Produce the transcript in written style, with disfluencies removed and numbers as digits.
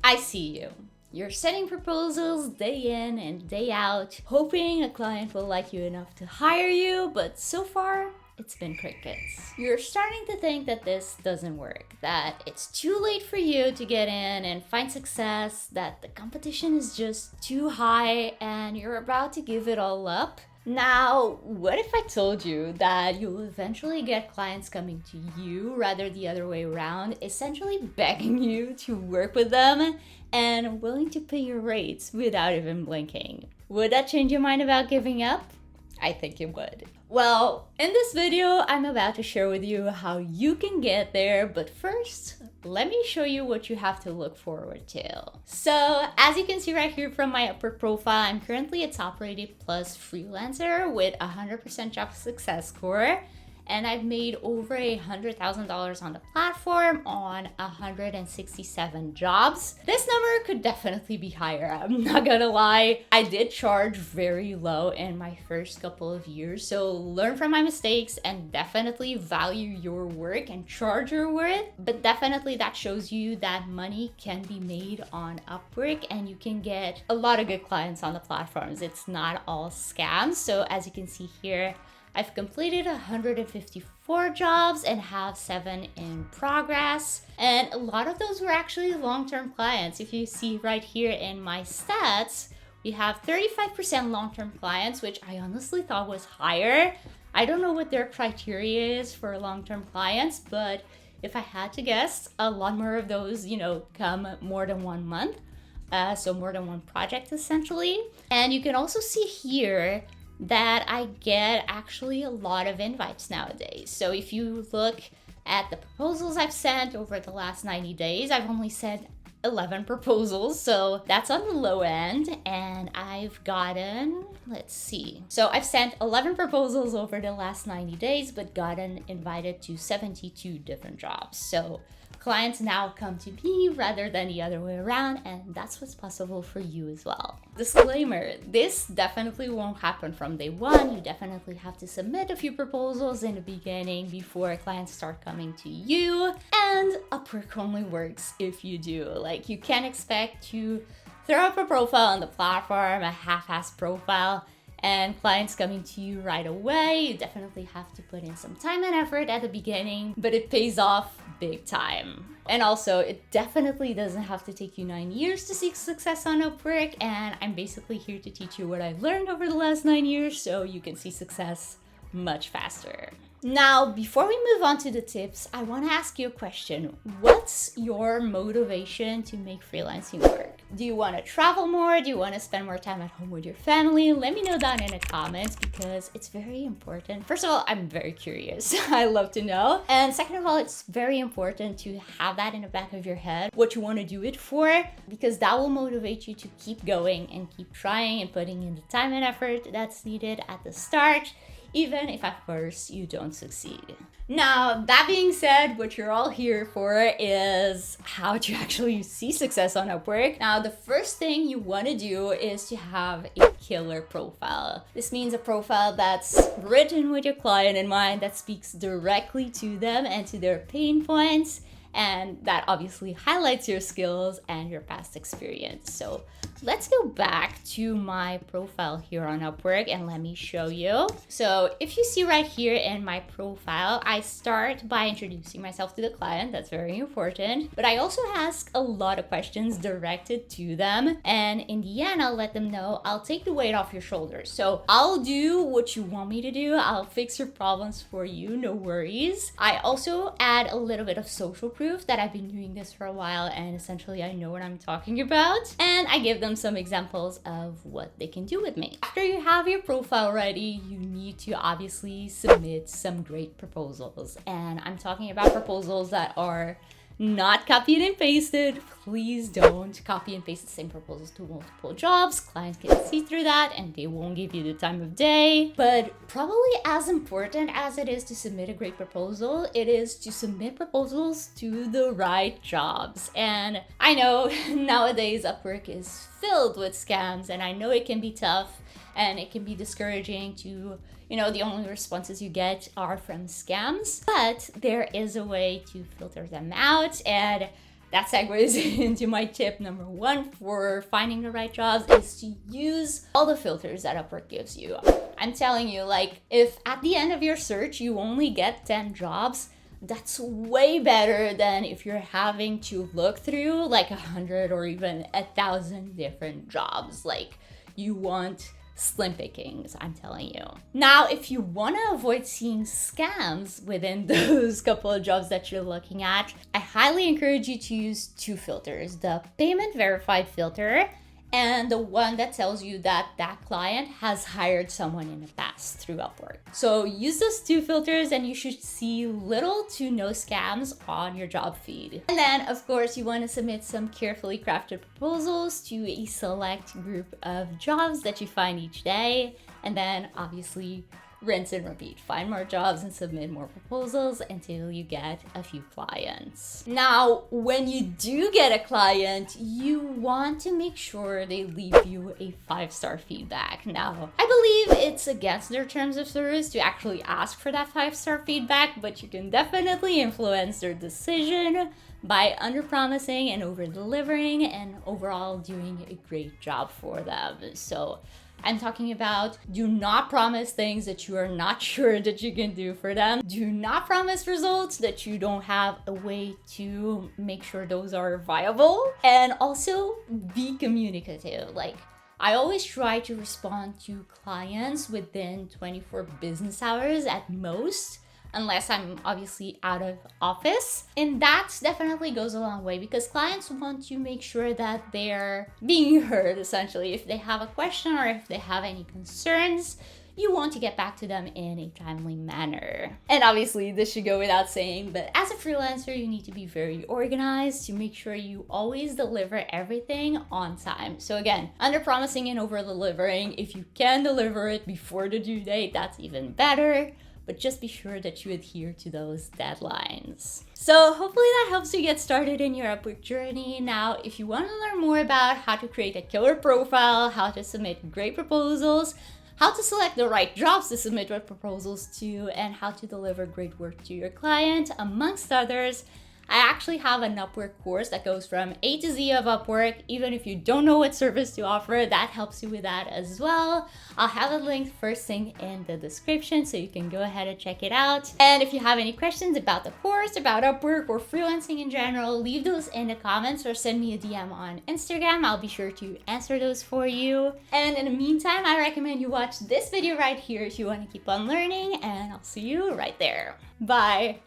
I see you. You're sending proposals day in and day out, hoping a client will like you enough to hire you, but so far, it's been crickets. You're starting to think that this doesn't work, that it's too late for you to get in and find success, that the competition is just too high and you're about to give it all up. Now, what if I told you that you'll eventually get clients coming to you rather the other way around, essentially begging you to work with them and willing to pay your rates without even blinking? Would that change your mind about giving up? I think it would. Well, in this video, I'm about to share with you how you can get there, but first, let me show you what you have to look forward to. So, as you can see right here from my Upwork profile, I'm currently a top rated plus freelancer with 100% job success score. And I've made over $100,000 on the platform on 167 jobs. This number could definitely be higher, I'm not gonna lie. I did charge very low in my first couple of years, so learn from my mistakes and definitely value your work and charge your worth. But definitely that shows you that money can be made on Upwork and you can get a lot of good clients on the platforms. It's not all scams. So as you can see here, I've completed 154 jobs and have 7 in progress. And a lot of those were actually long-term clients. If you see right here in my stats, we have 35% long-term clients, which I honestly thought was higher. I don't know what their criteria is for long-term clients, but if I had to guess, a lot more of those, come more than 1 month. So more than one project essentially. And you can also see here that I get actually a lot of invites nowadays. So if you look at the proposals I've sent over the last 90 days, I've only sent 11 proposals, so that's on the low end. And I've gotten, let's see. So I've sent 11 proposals over the last 90 days, but gotten invited to 72 different jobs. So clients now come to me rather than the other way around, and that's what's possible for you as well. Disclaimer, this definitely won't happen from day one. You definitely have to submit a few proposals in the beginning before clients start coming to you, and Upwork only works if you do. Like, you can't expect to throw up a profile on the platform, a half-assed profile, and clients coming to you right away. You definitely have to put in some time and effort at the beginning, but it pays off big time. And also, it definitely doesn't have to take you 9 years to seek success on Upwork, and I'm basically here to teach you what I've learned over the last 9 years so you can see success much faster. Now, before we move on to the tips, I want to ask you a question. What's your motivation to make freelancing work? Do you want to travel more? Do you want to spend more time at home with your family? Let me know down in the comments because it's very important. First of all, I'm very curious. I love to know. And second of all, it's very important to have that in the back of your head, what you want to do it for, because that will motivate you to keep going and keep trying and putting in the time and effort that's needed at the start, even if at first you don't succeed. Now, that being said, what you're all here for is how to actually see success on Upwork. Now, the first thing you want to do is to have a killer profile. This means a profile that's written with your client in mind, that speaks directly to them and to their pain points, and that obviously highlights your skills and your past experience. So let's go back to my profile here on Upwork and let me show you. So if you see right here in my profile, I start by introducing myself to the client. That's very important. But I also ask a lot of questions directed to them. And in the end, I'll let them know I'll take the weight off your shoulders. So I'll do what you want me to do. I'll fix your problems for you, no worries. I also add a little bit of social proof that I've been doing this for a while and essentially I know what I'm talking about. And I give them some examples of what they can do with me. After you have your profile ready, you need to obviously submit some great proposals. And I'm talking about proposals that are not copied and pasted. Please don't copy and paste the same proposals to multiple jobs. Clients can see through that and they won't give you the time of day. But probably as important as it is to submit a great proposal, it is to submit proposals to the right jobs. And I know nowadays Upwork is filled with scams, and I know it can be tough and it can be discouraging to, the only responses you get are from scams, but there is a way to filter them out. And that segues into my tip number 1 for finding the right jobs, is to use all the filters that Upwork gives you. I'm telling you, like, if at the end of your search you only get 10 jobs, that's way better than if you're having to look through like 100 or even 1,000 different jobs. Like, you want slim pickings, I'm telling you. Now, if you want to avoid seeing scams within those couple of jobs that you're looking at, I highly encourage you to use 2 filters: the payment verified filter and the one that tells you that that client has hired someone in the past through Upwork. So use those 2 filters and you should see little to no scams on your job feed. And then, of course, you want to submit some carefully crafted proposals to a select group of jobs that you find each day. And then, obviously, rinse and repeat. Find more jobs and submit more proposals until you get a few clients. Now, when you do get a client, you want to make sure they leave you a 5-star feedback. Now, I believe it's against their terms of service to actually ask for that 5-star feedback, but you can definitely influence their decision by under-promising and over-delivering and overall doing a great job for them. So I'm talking about, do not promise things that you are not sure that you can do for them. Do not promise results that you don't have a way to make sure those are viable. And also be communicative. Like, I always try to respond to clients within 24 business hours at most, unless I'm obviously out of office. And that definitely goes a long way because clients want to make sure that they're being heard, essentially. If they have a question or if they have any concerns, you want to get back to them in a timely manner. And obviously, this should go without saying, but as a freelancer, you need to be very organized to make sure you always deliver everything on time. So again, under promising and over delivering. If you can deliver it before the due date, that's even better. But just be sure that you adhere to those deadlines. So hopefully that helps you get started in your Upwork journey. Now, if you want to learn more about how to create a killer profile, how to submit great proposals, how to select the right jobs to submit your proposals to, and how to deliver great work to your client, amongst others, I actually have an Upwork course that goes from A to Z of Upwork. Even if you don't know what service to offer, that helps you with that as well. I'll have it linked first thing in the description so you can go ahead and check it out. And if you have any questions about the course, about Upwork, or freelancing in general, leave those in the comments or send me a DM on Instagram. I'll be sure to answer those for you. And in the meantime, I recommend you watch this video right here if you want to keep on learning, and I'll see you right there. Bye.